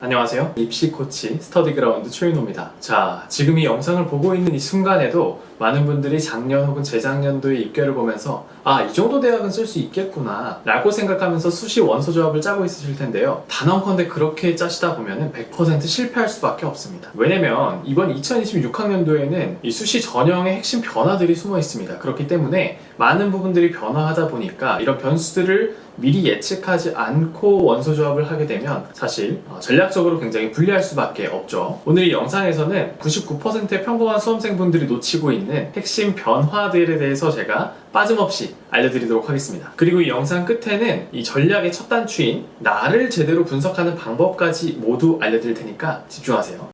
안녕하세요. 입시 코치 스터디그라운드 최윤호입니다. 자, 지금 이 영상을 보고 있는 이 순간에도 많은 분들이 작년 혹은 재작년도의 입결을 보면서 이 정도 대학은 쓸 수 있겠구나 라고 생각하면서 수시 원서 조합을 짜고 있으실 텐데요. 단언컨대 그렇게 짜시다 보면 100% 실패할 수밖에 없습니다. 왜냐면 이번 2026학년도에는 이 수시 전형의 핵심 변화들이 숨어 있습니다. 그렇기 때문에 많은 부분들이 변화하다 보니까 이런 변수들을 미리 예측하지 않고 원서 조합을 하게 되면 사실 전략적으로 굉장히 불리할 수밖에 없죠. 오늘 이 영상에서는 99%의 평범한 수험생분들이 놓치고 있는 핵심 변화들에 대해서 제가 빠짐없이 알려드리도록 하겠습니다. 그리고 이 영상 끝에는 이 전략의 첫 단추인 나를 제대로 분석하는 방법까지 모두 알려드릴 테니까 집중하세요.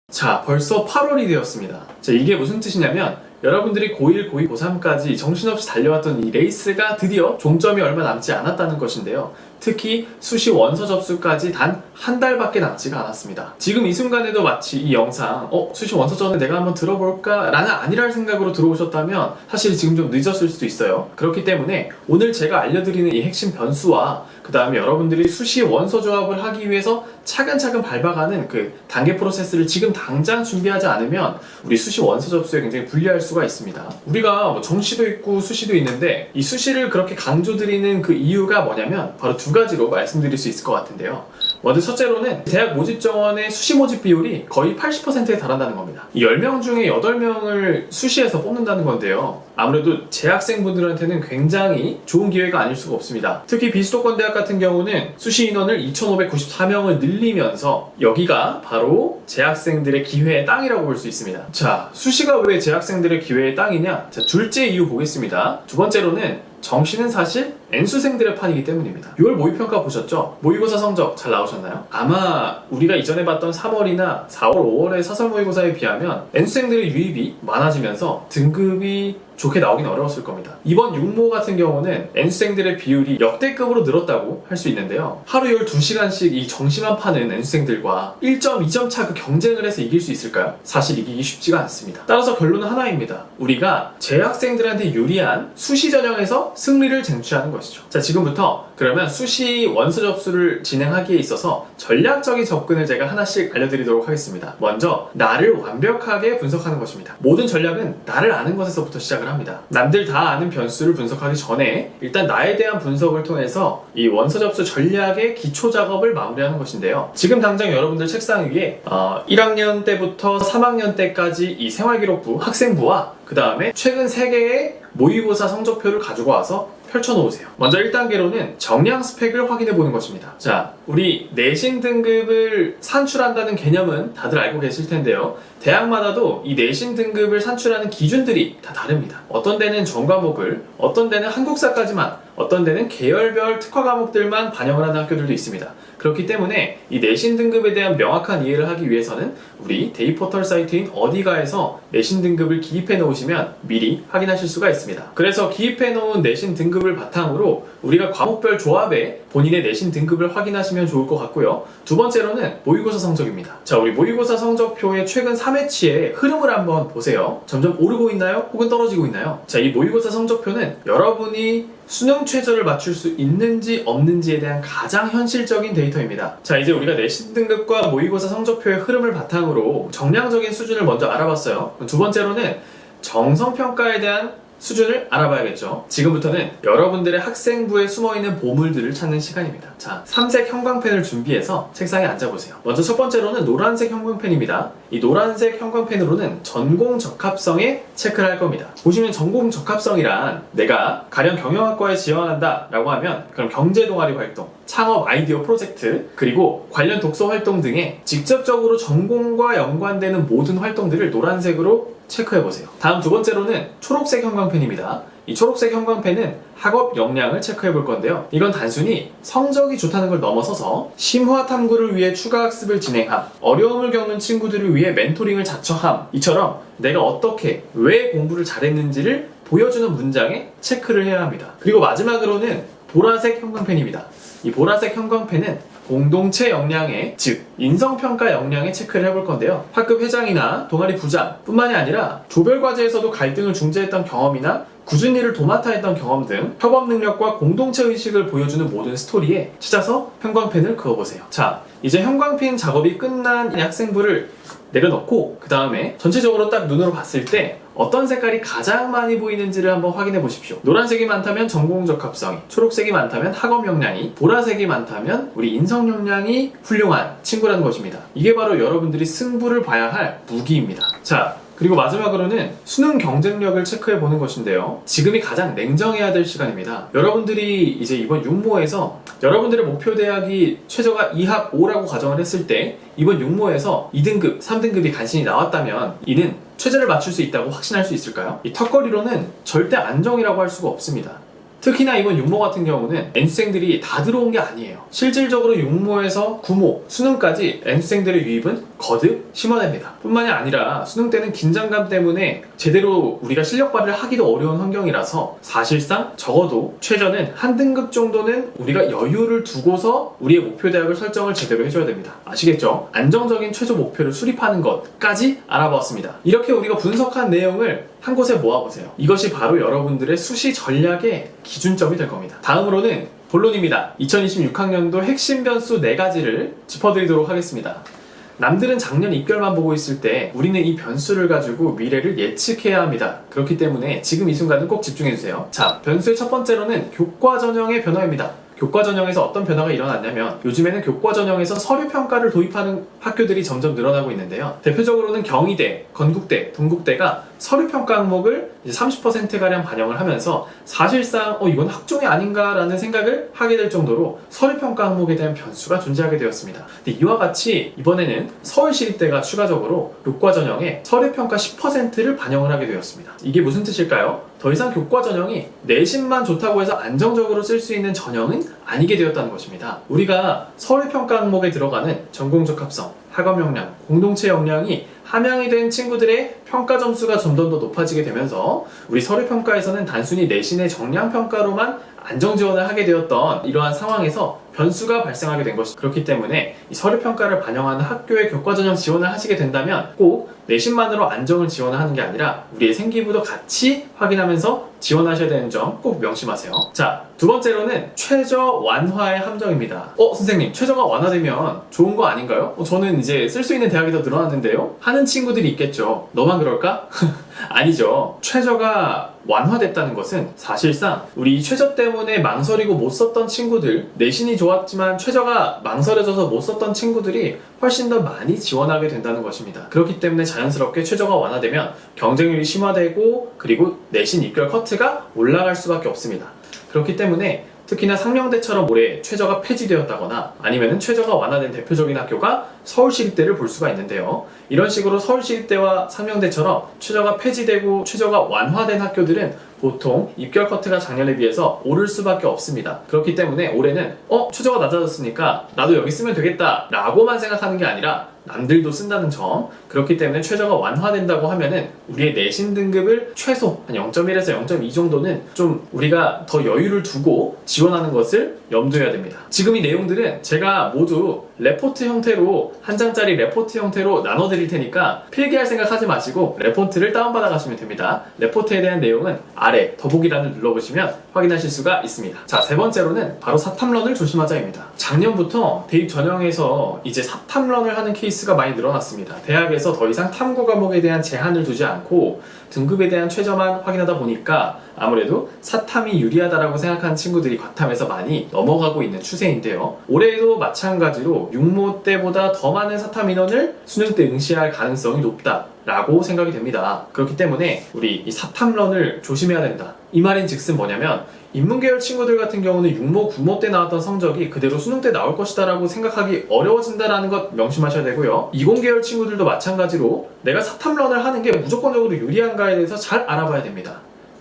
자, 벌써 8월이 되었습니다. 자, 이게 무슨 뜻이냐면 여러분들이 고1, 고2, 고3까지 정신없이 달려왔던 이 레이스가 드디어 종점이 얼마 남지 않았다는 것인데요. 특히 수시 원서 접수까지 단 한 달밖에 남지가 않았습니다. 지금 이 순간에도 마치 이 영상 수시 원서 전에 내가 한번 들어볼까? 라는 아니랄 생각으로 들어오셨다면 사실 지금 좀 늦었을 수도 있어요. 그렇기 때문에 오늘 제가 알려드리는 이 핵심 변수와 그 다음에 여러분들이 수시 원서 조합을 하기 위해서 차근차근 밟아가는 그 단계 프로세스를 지금 당장 준비하지 않으면 우리 수시 원서 접수에 굉장히 불리할 수가 있습니다. 우리가 정시도 있고 수시도 있는데 이 수시를 그렇게 강조드리는 그 이유가 뭐냐면 바로 두 가지로 말씀드릴 수 있을 것 같은데요. 먼저 첫째로는 대학 모집 정원의 수시 모집 비율이 거의 80%에 달한다는 겁니다. 이 10명 중에 8명을 수시에서 뽑는다는 건데요. 아무래도 재학생분들한테는 굉장히 좋은 기회가 아닐 수가 없습니다. 특히 비수도권 대학 같은 경우는 수시 인원을 2,594명을 늘리면서 여기가 바로 재학생들의 기회의 땅이라고 볼 수 있습니다. 자, 수시가 왜 재학생들의 기회의 땅이냐? 자, 둘째 이유 보겠습니다. 두 번째로는 정시는 사실 N수생들의 판이기 때문입니다. 6월 모의평가 보셨죠? 모의고사 성적 잘 나오셨나요? 아마 우리가 이전에 봤던 3월이나 4월, 5월의 사설 모의고사에 비하면 N수생들의 유입이 많아지면서 등급이 좋게 나오긴 어려웠을 겁니다. 이번 육모 같은 경우는 N수생들의 비율이 역대급으로 늘었다고 할 수 있는데요. 하루 12시간씩 이 정시만 파는 N수생들과 1.2점 차 그 경쟁을 해서 이길 수 있을까요? 사실 이기기 쉽지가 않습니다. 따라서 결론은 하나입니다. 우리가 재학생들한테 유리한 수시 전형에서 승리를 쟁취하는 것이죠. 자, 지금부터 그러면 수시 원서 접수를 진행하기에 있어서 전략적인 접근을 제가 하나씩 알려드리도록 하겠습니다. 먼저 나를 완벽하게 분석하는 것입니다. 모든 전략은 나를 아는 것에서부터 시작을 합니다. 남들 다 아는 변수를 분석하기 전에 일단 나에 대한 분석을 통해서 이 원서 접수 전략의 기초 작업을 마무리하는 것인데요. 지금 당장 여러분들 책상 위에 1학년 때부터 3학년 때까지 이 생활기록부 학생부와 그 다음에 최근 3개의 모의고사 성적표를 가지고 와서 펼쳐놓으세요. 먼저 1단계로는 정량 스펙을 확인해 보는 것입니다. 자, 우리 내신 등급을 산출한다는 개념은 다들 알고 계실 텐데요. 대학마다도 이 내신 등급을 산출하는 기준들이 다 다릅니다. 어떤 데는 전 과목을, 어떤 데는 한국사까지만, 어떤 데는 계열별 특화 과목들만 반영을 하는 학교들도 있습니다. 그렇기 때문에 이 내신 등급에 대한 명확한 이해를 하기 위해서는 우리 데이 포털 사이트인 어디가에서 내신 등급을 기입해 놓으시면 미리 확인하실 수가 있습니다. 그래서 기입해 놓은 내신 등급을 바탕으로 우리가 과목별 조합에 본인의 내신 등급을 확인하시면 좋을 것 같고요. 두 번째로는 모의고사 성적입니다. 자, 우리 모의고사 성적표의 최근 3회치의 흐름을 한번 보세요. 점점 오르고 있나요? 혹은 떨어지고 있나요? 자, 이 모의고사 성적표는 여러분이 수능 최저를 맞출 수 있는지 없는지에 대한 가장 현실적인 데이터입니다. 자, 이제 우리가 내신 등급과 모의고사 성적표의 흐름을 바탕으로 정량적인 수준을 먼저 알아봤어요. 두 번째로는 정성평가에 대한 수준을 알아봐야겠죠. 지금부터는 여러분들의 학생부에 숨어있는 보물들을 찾는 시간입니다. 자, 3색 형광펜을 준비해서 책상에 앉아보세요. 먼저 첫 번째로는 노란색 형광펜입니다. 이 노란색 형광펜으로는 전공 적합성에 체크를 할 겁니다. 보시면 전공 적합성이란 내가 가령 경영학과에 지원한다 라고 하면 그럼 경제 동아리 활동, 창업 아이디어 프로젝트, 그리고 관련 독서 활동 등에 직접적으로 전공과 연관되는 모든 활동들을 노란색으로 체크해보세요. 다음 두 번째로는 초록색 형광펜입니다. 이 초록색 형광펜은 학업 역량을 체크해볼 건데요. 이건 단순히 성적이 좋다는 걸 넘어서서 심화 탐구를 위해 추가 학습을 진행함, 어려움을 겪는 친구들을 위해 멘토링을 자처함, 이처럼 내가 어떻게, 왜 공부를 잘했는지를 보여주는 문장에 체크를 해야 합니다. 그리고 마지막으로는 보라색 형광펜입니다. 이 보라색 형광펜은 공동체 역량에, 즉 인성평가 역량에 체크를 해볼 건데요. 학급 회장이나 동아리 부장 뿐만이 아니라 조별과제에서도 갈등을 중재했던 경험이나 굳은 일을 도맡아 했던 경험 등 협업 능력과 공동체 의식을 보여주는 모든 스토리에 찾아서 형광펜을 그어보세요. 자, 이제 형광펜 작업이 끝난 학생부를 내려놓고 그 다음에 전체적으로 딱 눈으로 봤을 때 어떤 색깔이 가장 많이 보이는지를 한번 확인해 보십시오. 노란색이 많다면 전공 적합성이, 초록색이 많다면 학업 역량이, 보라색이 많다면 우리 인성 역량이 훌륭한 친구라는 것입니다. 이게 바로 여러분들이 승부를 봐야 할 무기입니다. 자, 그리고 마지막으로는 수능 경쟁력을 체크해 보는 것인데요. 지금이 가장 냉정해야 될 시간입니다. 여러분들이 이제 이번 육모에서 여러분들의 목표 대학이 최저가 2합 5라고 가정을 했을 때 이번 육모에서 2등급, 3등급이 간신히 나왔다면 이는 최저를 맞출 수 있다고 확신할 수 있을까요? 이 턱걸이로는 절대 안정이라고 할 수가 없습니다. 특히나 이번 육모 같은 경우는 N수생들이 다 들어온 게 아니에요. 실질적으로 육모에서 구모, 수능까지 N수생들의 유입은 거듭 심화됩니다. 뿐만이 아니라 수능 때는 긴장감 때문에 제대로 우리가 실력 발휘를 하기도 어려운 환경이라서 사실상 적어도 최저는 한 등급 정도는 우리가 여유를 두고서 우리의 목표 대학을 설정을 제대로 해줘야 됩니다. 아시겠죠? 안정적인 최저 목표를 수립하는 것까지 알아보았습니다. 이렇게 우리가 분석한 내용을 한 곳에 모아보세요. 이것이 바로 여러분들의 수시 전략의 기준점이 될 겁니다. 다음으로는 본론입니다. 2026학년도 핵심 변수 4가지를 짚어드리도록 하겠습니다. 남들은 작년 입결만 보고 있을 때 우리는 이 변수를 가지고 미래를 예측해야 합니다. 그렇기 때문에 지금 이 순간은 꼭 집중해주세요. 자, 변수의 첫 번째로는 교과 전형의 변화입니다. 교과 전형에서 어떤 변화가 일어났냐면 요즘에는 교과 전형에서 서류 평가를 도입하는 학교들이 점점 늘어나고 있는데요. 대표적으로는 경희대, 건국대, 동국대가 서류 평가 항목을 이제 30%가량 반영을 하면서 사실상 이건 학종이 아닌가라는 생각을 하게 될 정도로 서류 평가 항목에 대한 변수가 존재하게 되었습니다. 근데 이와 같이 이번에는 서울시립대가 추가적으로 교과 전형에 서류 평가 10%를 반영을 하게 되었습니다. 이게 무슨 뜻일까요? 더 이상 교과 전형이 내신만 좋다고 해서 안정적으로 쓸 수 있는 전형은 아니게 되었다는 것입니다. 우리가 서류평가 항목에 들어가는 전공적 합성, 학업 역량, 공동체 역량이 함양이 된 친구들의 평가 점수가 점점 더 높아지게 되면서 우리 서류평가에서는 단순히 내신의 정량평가로만 안정 지원을 하게 되었던 이러한 상황에서 변수가 발생하게 된 것이죠. 그렇기 때문에 이 서류평가를 반영하는 학교의 교과전형 지원을 하시게 된다면 꼭 내신만으로 안정을 지원을 하는 게 아니라 우리의 생기부도 같이 확인하면서 지원하셔야 되는 점 꼭 명심하세요. 자, 두 번째로는 최저 완화의 함정입니다. 선생님, 최저가 완화되면 좋은 거 아닌가요? 저는 이제 쓸 수 있는 대학이 더 늘어났는데요? 하는 친구들이 있겠죠. 너만 그럴까? 아니죠. 최저가 완화됐다는 것은 사실상 우리 최저 때문에 망설이고 못 썼던 친구들, 내신이 좋았지만 최저가 망설여져서 못 썼던 친구들이 훨씬 더 많이 지원하게 된다는 것입니다. 그렇기 때문에 자연스럽게 최저가 완화되면 경쟁률이 심화되고 그리고 내신 입결 커트가 올라갈 수밖에 없습니다. 그렇기 때문에 특히나 상명대처럼 올해 최저가 폐지되었다거나 아니면 최저가 완화된 대표적인 학교가 서울시립대를 볼 수가 있는데요. 이런 식으로 서울시립대와 상명대처럼 최저가 폐지되고 최저가 완화된 학교들은 보통 입결 커트가 작년에 비해서 오를 수밖에 없습니다. 그렇기 때문에 올해는 최저가 낮아졌으니까 나도 여기 쓰면 되겠다 라고만 생각하는 게 아니라 남들도 쓴다는 점, 그렇기 때문에 최저가 완화된다고 하면은 우리의 내신 등급을 최소 한 0.1에서 0.2 정도는 좀 우리가 더 여유를 두고 지원하는 것을 염두해야 됩니다. 지금 이 내용들은 제가 모두 레포트 형태로 한 장짜리 레포트 형태로 나눠드릴 테니까 필기할 생각하지 마시고 레포트를 다운받아 가시면 됩니다. 레포트에 대한 내용은 아래 더보기란을 눌러보시면 확인하실 수가 있습니다. 자, 세 번째로는 바로 사탐런을 조심하자입니다. 작년부터 대입 전형에서 이제 사탐런을 하는 케이스가 많이 늘어났습니다. 대학에서 더 이상 탐구 과목에 대한 제한을 두지 않고 등급에 대한 최저만 확인하다 보니까 아무래도 사탐이 유리하다라고 생각하는 친구들이 과탐에서 많이 넘어가고 있는 추세인데요. 올해도 마찬가지로 육모 때보다 더 많은 사탐 인원을 수능 때 응시할 가능성이 높다 라고 생각이 됩니다. 그렇기 때문에 우리 이 사탐런을 조심해야 된다. 이 말인 즉슨 뭐냐면 인문계열 친구들 같은 경우는 육모, 구모 때 나왔던 성적이 그대로 수능 때 나올 것이다 라고 생각하기 어려워진다는 것 명심하셔야 되고요. 이공계열 친구들도 마찬가지로 내가 사탐런을 하는 게 무조건적으로 유리한가에 대해서 잘 알아봐야 됩니다.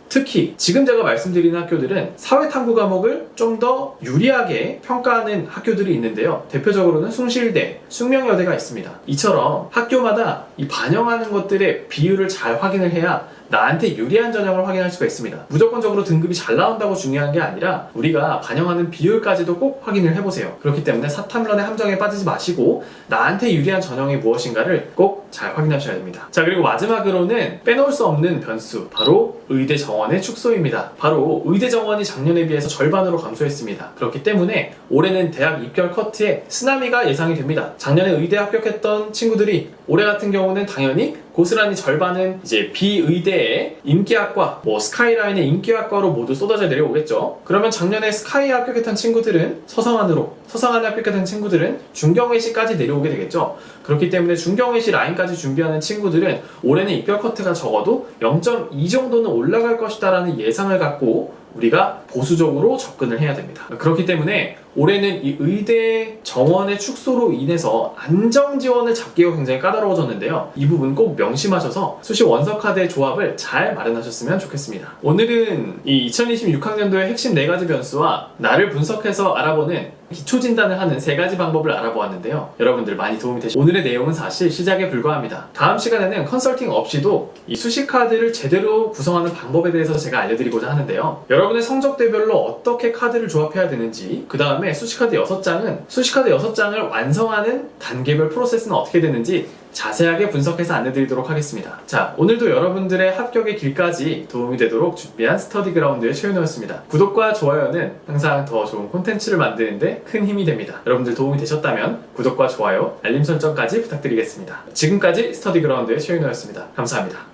특히 지금 제가 말씀드리는 학교들은 사회탐구 과목을 좀 더 유리하게 평가하는 학교들이 있는데요. 대표적으로는 숭실대, 숙명여대가 있습니다. 이처럼 학교마다 이 반영하는 것들의 비율을 잘 확인을 해야 나한테 유리한 전형을 확인할 수가 있습니다. 무조건적으로 등급이 잘 나온다고 중요한 게 아니라 우리가 반영하는 비율까지도 꼭 확인을 해보세요. 그렇기 때문에 사탐런의 함정에 빠지지 마시고 나한테 유리한 전형이 무엇인가를 꼭 잘 확인하셔야 됩니다. 자, 그리고 마지막으로는 빼놓을 수 없는 변수, 바로 의대 정원 정원의 축소입니다. 바로 의대 정원이 작년에 비해서 절반으로 감소했습니다. 그렇기 때문에 올해는 대학 입결 커트에 쓰나미가 예상이 됩니다. 작년에 의대 합격했던 친구들이 올해 같은 경우는 당연히 고스란히 절반은 이제 비의대의 인기학과, 스카이라인의 인기학과로 모두 쏟아져 내려오겠죠. 그러면 작년에 스카이에 합격했던 친구들은 서성안에 합격했던 친구들은 중경외시까지 내려오게 되겠죠. 그렇기 때문에 중경외시 라인까지 준비하는 친구들은 올해는 입결 커트가 적어도 0.2 정도는 올라갈 것이다라는 예상을 갖고 우리가 보수적으로 접근을 해야 됩니다. 그렇기 때문에 올해는 이 의대 정원의 축소로 인해서 안정 지원을 잡기가 굉장히 까다로워졌는데요. 이 부분 꼭 명심하셔서 수시 원서카드의 조합을 잘 마련하셨으면 좋겠습니다. 오늘은 이 2026학년도의 핵심 4가지 변수와 나를 분석해서 알아보는 기초 진단을 하는 3가지 방법을 알아보았는데요. 여러분들 많이 도움이 되시죠? 오늘의 내용은 사실 시작에 불과합니다. 다음 시간에는 컨설팅 없이도 이 수시 카드를 제대로 구성하는 방법에 대해서 제가 알려드리고자 하는데요. 여러분의 성적대별로 어떻게 카드를 조합해야 되는지, 그 다음에 수시카드 6장을 완성하는 단계별 프로세스는 어떻게 되는지 자세하게 분석해서 안내드리도록 하겠습니다. 자, 오늘도 여러분들의 합격의 길까지 도움이 되도록 준비한 스터디 그라운드의 최윤호였습니다. 구독과 좋아요는 항상 더 좋은 콘텐츠를 만드는데 큰 힘이 됩니다. 여러분들 도움이 되셨다면 구독과 좋아요, 알림 설정까지 부탁드리겠습니다. 지금까지 스터디 그라운드의 최윤호였습니다. 감사합니다.